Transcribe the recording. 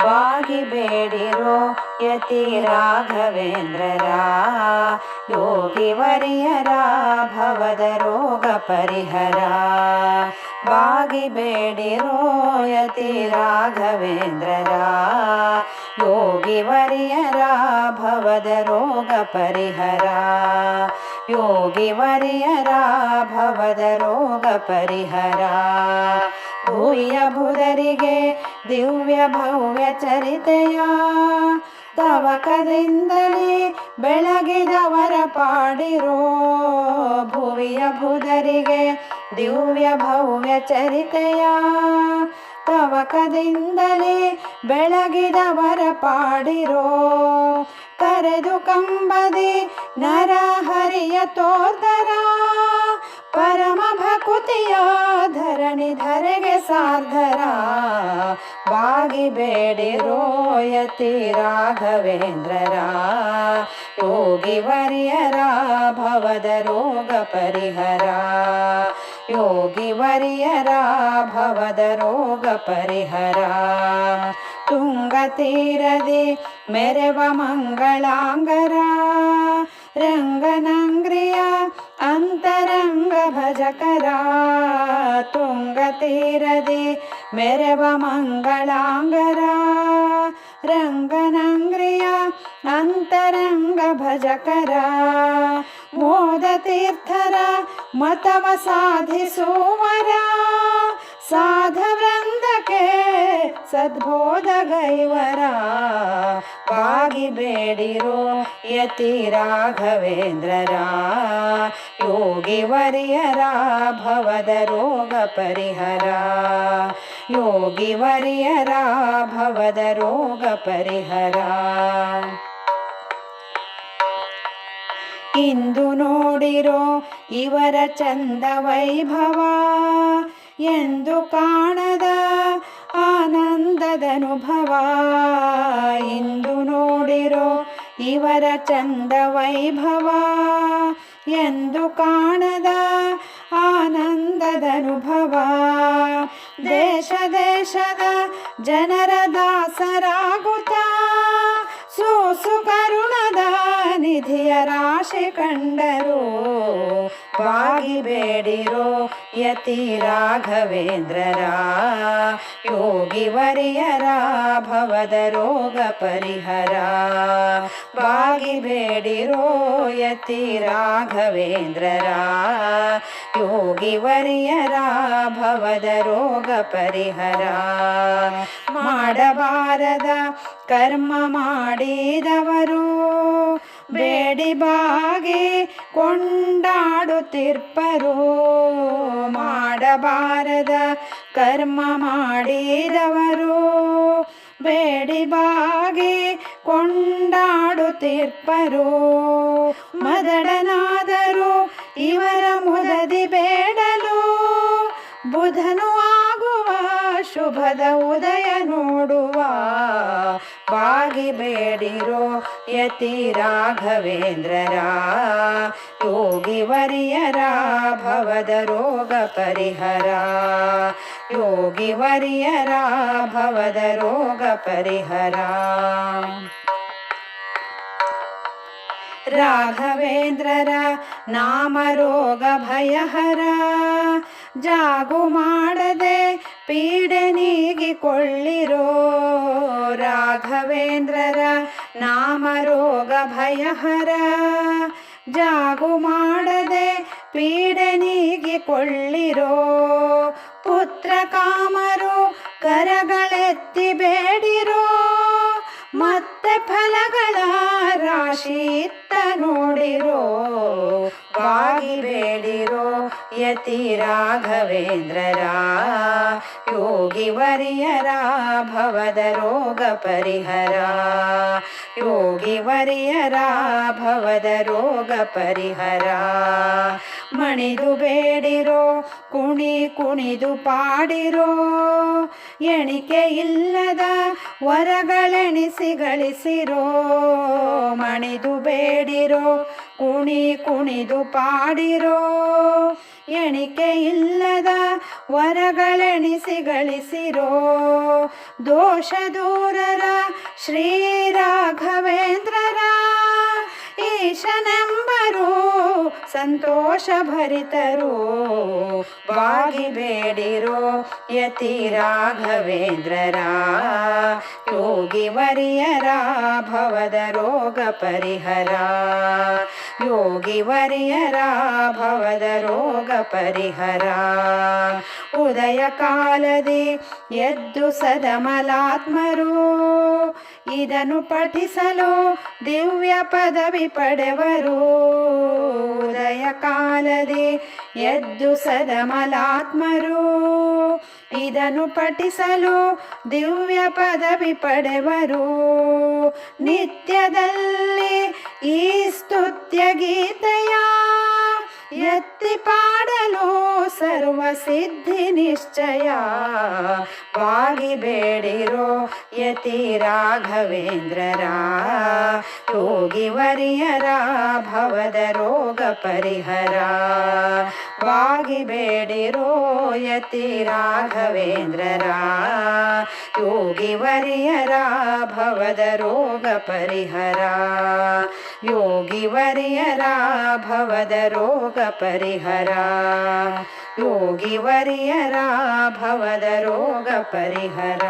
ಬಾಗಿ ಬೇಡಿರೋ ಯತಿ ರಾಘವೇಂದ್ರರ ಯೋಗಿ ವರಿಯರ ಭವದ ರೋಗ ಪರಿಹರ. ಬಾಗಿ ಬೇಡಿರೋ ಯತಿ ರಾಘವೇಂದ್ರರ ಯೋಗಿ ವರಿಯರ ಭವದ ರೋಗ ಪರಿಹರ. ಯೋಗಿ ವರಿಯರ ಭವದ ರೋಗ ಪರಿಹರ. ಭೂಯ ಭುದರಿಗೆ ದಿವ್ಯ ಭವ್ಯ ಚರಿತೆಯ ತವಕದಿಂದಲೇ ಬೆಳಗಿದವರ ಪಾಡಿರೋ. ಭುವಿಯ ಭುದರಿಗೆ ದಿವ್ಯ ಭವ್ಯ ಚರಿತೆಯ ತವಕದಿಂದಲೇ ಬೆಳಗಿದವರ ಪಾಡಿರೋ. ಕರೆದು ಕಂಬದಿ ನರಹರಿಯ ತೋರ್ದರ ಪರಮ ಭಕುತಿಯ ಧರಣಿ ಧರೆಗೆ ಸಾರ್ಧರ. ಬಾಗಿ ಬೇಡಿರೋ ಯತಿ ರಾಘವೇಂದ್ರರ ಯೋಗಿ ವರಿಯರ ಭವದ ರೋಗ ಪರಿಹರ. ಯೋಗಿ ವರಿಯರ ಭವದ ರೋಗ ಪರಿಹರ. ತುಂಗ ತೀರದಿ ಮೆರವ ಮಂಗಳಾಂಗರ ರಂಗನಂಗ್ರಿಯ ಅಂತರಂಗ ಭಜಕರ. ತುಂಗ ತೀರದಿ ಮೆರವ ಮಂಗಳಾಂಗರ ರಂಗನಂಗ್ರಿಯ ಅಂತರಂಗ ಭಜಕರ. ಮೋದ ತೀರ್ಥರ ಮತವ ಸಾಧಿಸುವರ ಸಾಧವೃಂದಕ್ಕೆ ಸದ್ಬೋಧಗೈವರ. ಬಾಗಿ ಬೇಡಿರೋ ಯತಿ ರಾಘವೇಂದ್ರರ ಯೋಗಿ ವರಿಯರ ಭವದ ರೋಗ ಪರಿಹರ. ಯೋಗಿ ವರಿಯರ ಭವದ ರೋಗ ಪರಿಹರ. ಇಂದು ನೋಡಿರೋ ಇವರ ಚಂದ ವೈಭವ ಎಂದು ಕಾಣದ ಆನಂದದನುಭವ. ಇಂದು ನೋಡಿರೋ ಇವರ ಚಂದ ವೈಭವ ಎಂದು ಕಾಣದ ಆನಂದದನುಭವ. ದೇಶ ದೇಶದ ಜನರ ದಾಸರಾಗುತ್ತಾ ಸೂಸು ಕರುಣದ ನಿಧಿಯ ರಾಶಿ ಕಂಡರು. ಬಾಗಿ ಬೇಡಿರೋ ಯತಿ ರಾಘವೇಂದ್ರರ ಯೋಗಿ ವರಿಯರ ಭವದ ರೋಗ ಪರಿಹರ. ಬಾಗಿ ಬೇಡಿರೋ ಯತಿ ರಾಘವೇಂದ್ರರ ಯೋಗಿ ವರಿಯರ ಭವದ ರೋಗ ಪರಿಹರ. ಮಾಡಬಾರದ ಕರ್ಮ ಮಾಡಿದವರು ಬೇಡಿ ಬಾಗಿ ಕೊಂಡಾಡುತ್ತಿರ್ಪರು. ಮಾಡಬಾರದ ಕರ್ಮ ಮಾಡಿದವರು ಬೇಡಿ ಬಾಗಿ ಕೊಂಡಾಡುತ್ತಿರ್ಪರು. ಮದಡನಾದರೂ ಇವರ ಮುದದಿ ಬೇಡಲು ಬುಧನು ಆಗುವ ಶುಭದ ಉದಯ ನೋಡುವ. ಬಾಗಿ ಬೇಡಿರೋ ಯತಿ ರಾಘವೇಂದ್ರರ ಯೋಗಿ ವರಿಯರ ಭವದ ರೋಗ ಪರಿಹರ. ಯೋಗಿ ವರಿಯರ ಭವದ ರೋಗ ಪರಿಹರ. ರಾಘವೇಂದ್ರರ ನಾಮ ರೋಗ ಭಯಹರ. ಜಾಗು ಮಾಡದೆ ಪೀಡೆ ನೀಗಿಕೊಳ್ಳಿರೋ. ರಾಘವೇಂದ್ರರ ನಾಮ ರೋಗ ಭಯಹರ. ಜಾಗು ಮಾಡದೆ ಪೀಡೆ ನೀಗಿಕೊಳ್ಳಿರೋ. ಪುತ್ರ ಕಾಮರು ಕರಗಳೆತ್ತಿ ಬೇಡಿರೋ. ಮತ್ತೆ ಫಲಗಳ ರಾಶಿ ಇತ್ತ ನೋಡಿರೋ. ಬಾಗಿ ಬೇಡಿರೋ ಯತಿ ರಾಘವೇಂದ್ರರ ಯೋಗಿ ವರಿಯರ ಭವದ ರೋಗ ಪರಿಹರ. ಯೋಗಿ ವರಿಯರ ಭವದ ರೋಗ ಪರಿಹರ. ಮಣಿದು ಬೇಡಿರೋ ಕುಣಿ ಕುಣಿದು ಪಾಡಿರೋ. ಎಣಿಕೆ ಇಲ್ಲದ ವರಗಳೆಣಿಸಿ ಗಳಿಸಿರೋ. ಮಣಿದು ಬೇಡಿರೋ ಕುಣಿ ಕುಣಿದು ಪಾಡಿರೋ. ಎಣಿಕೆ ಇಲ್ಲದ ವರಗಳೆಣಿಸಿ ಗಳಿಸಿರೋ ದೋಷ ದೂರರ ಶ್ರೀ ರಾಘವೇಂದ್ರರ ಈಶನೆಂಬರು ಸಂತೋಷ ಭರಿತರು ಬಾಗಿ ಬೇಡಿರೋ ಯತಿ ರಾಘವೇಂದ್ರರ ಯೋಗಿ ವರಿಯರ ಭವದ ರೋಗ ಪರಿಹರ ಯೋಗಿ ವರಿಯರ ಭವದ ರೋಗ ಪರಿಹರ ಉದಯ ಕಾಲದಿ ಎದ್ದು ಸದಮಲಾತ್ಮರು ಇದನ್ನು ಪಠಿಸಲು ದಿವ್ಯ ಪದವಿ ಪಡೆವರು ಉದಯ ಕಾಲದಿ ಎದ್ದು ಸದಮಲಾತ್ಮರು ಇದನ್ನು ಪಠಿಸಲು ದಿವ್ಯ ಪದವಿ ಪಡೆವರು ನಿತ್ಯದಲ್ಲಿ ಈ ಸ್ತುತ್ಯ ಗೀತೆಯ ಎತ್ತಿ ಪಾಡಲು ಸರ್ವ ಸಿದ್ಧಿ ನಿಶ್ಚಯ ಬಾಗಿ ಬೇಡಿರೋ ಯತಿ ರಾಘವೇಂದ್ರರ ಯೋಗಿ ವರಿಯರ ಭವದ ರೋಗ ಪರಿಹರ ಬಾಗಿ ಬೇಡಿರೋ ಯತಿ ರಾಘವೇಂದ್ರರ ಯೋಗಿ ವರಿಯರ ಭವದ ರೋಗ ಪರಿಹರ ಯೋಗಿ ವರಿಯರ ಭವದ ರೋಗ ಪರಿಹರ ಯೋಗಿ ವರಿಯರ ಭವದ ರೋಗ ಪರಿಹರ